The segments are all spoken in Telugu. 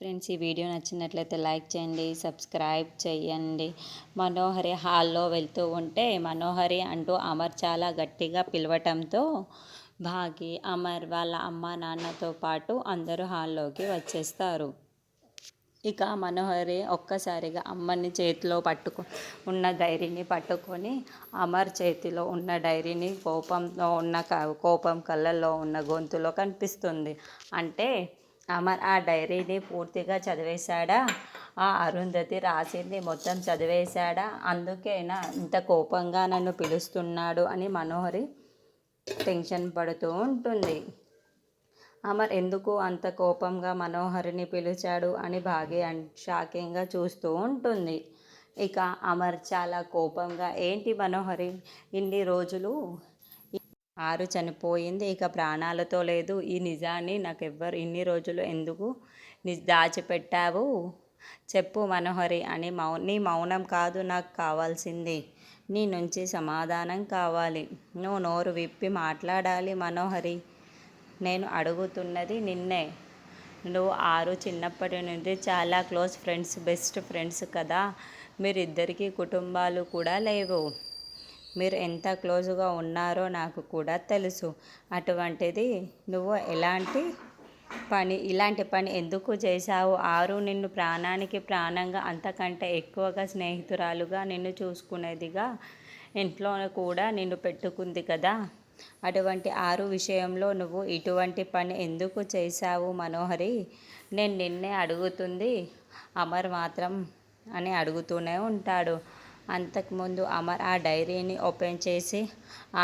ఫ్రెండ్స్, ఈ వీడియో నచ్చినట్లయితే లైక్ చేయండి, సబ్స్క్రైబ్ చేయండి. మనోహరి హాల్లో వెళ్తూ ఉంటే మనోహరి అంటూ అమర్ చాలా గట్టిగా పిలవటంతో భాగి, అమర్ వాళ్ళ అమ్మ నాన్నతో పాటు అందరూ హాల్లోకి వచ్చేస్తారు. ఇక మనోహరి ఒక్కసారిగా అమ్మని చేతిలో ఉన్న డైరీని పట్టుకొని అమర్ చేతిలో ఉన్న డైరీని కోపం కళ్ళల్లో ఉన్న గొంతులో కనిపిస్తుంది. అంటే అమర్ ఆ డైరీని పూర్తిగా చదివేశాడా? ఆ అరుంధతి రాసింది మొత్తం చదివేశాడా? అందుకేనా ఇంత కోపంగా నన్ను పిలుస్తున్నాడు అని మనోహరి టెన్షన్ పడుతూ ఉంటుంది. అమర్ ఎందుకు అంత కోపంగా మనోహరిని పిలిచాడు అని భాగి షాకింగ్గా చూస్తూ ఉంటుంది. ఇక అమర్ చాలా కోపంగా, ఏంటి మనోహరి, ఇన్ని రోజులు ఆరు చనిపోయింది, ఇక ప్రాణాలతో లేదు. ఈ నిజాన్ని నాకెవ్వరు ఇన్ని రోజులు ఎందుకు దాచిపెట్టావు? చెప్పు మనోహరి అని నీ మౌనం కాదు నాకు కావాల్సింది. నీ నుంచి సమాధానం కావాలి. నువ్వు నోరు విప్పి మాట్లాడాలి మనోహరి. నేను అడుగుతున్నది నిన్నే. నువ్వు ఆరు చిన్నప్పటి నుండి చాలా క్లోజ్ ఫ్రెండ్స్, బెస్ట్ ఫ్రెండ్స్ కదా. మీరిద్దరికీ కుటుంబాలు కూడా లేవు. మీరు ఎంత క్లోజ్గా ఉన్నారో నాకు కూడా తెలుసు. అటువంటిది నువ్వు ఇలాంటి పని ఎందుకు చేశావు? ఆరు నిన్ను ప్రాణానికి ప్రాణంగా, అంతకంటే ఎక్కువగా స్నేహితురాలుగా నిన్ను చూసుకునేదిగా ఇంట్లో కూడా నిన్ను పెట్టుకుంది కదా. అటువంటి ఆరు విషయంలో నువ్వు ఇటువంటి పని ఎందుకు చేశావు మనోహరి? నేను నిన్నే అడుగుతుంది. అమర్ మాత్రం అని అడుగుతూనే ఉంటాడు. అంతకుముందు అమర్ ఆ డైరీని ఓపెన్ చేసి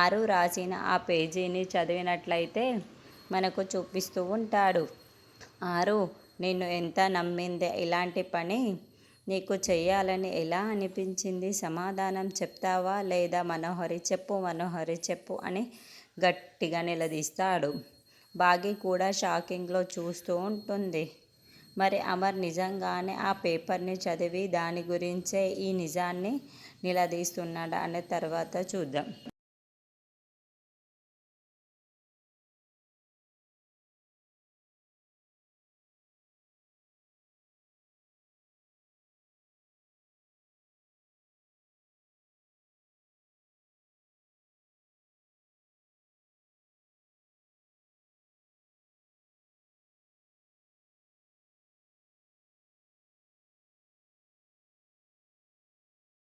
ఆరు రాసిన ఆ పేజీని చదివినట్లయితే మనకు చూపిస్తూ ఉంటాడు. ఆరు నిన్ను ఎంత నమ్మిందే, ఇలాంటి పని నీకు చెయ్యాలని ఎలా అనిపించింది? సమాధానం చెప్తావా లేదా మనోహరి? చెప్పు మనోహరి, చెప్పు అని గట్టిగా నిలదీస్తాడు. భాగి కూడా షాకింగ్లో చూస్తూ ఉంటుంది. మరి అమర్ నిజంగానే ఆ పేపర్ని చదివి దాని గురించే ఈ నిజాన్ని నిలదీస్తున్నాడా అనే తర్వాత చూద్దాం.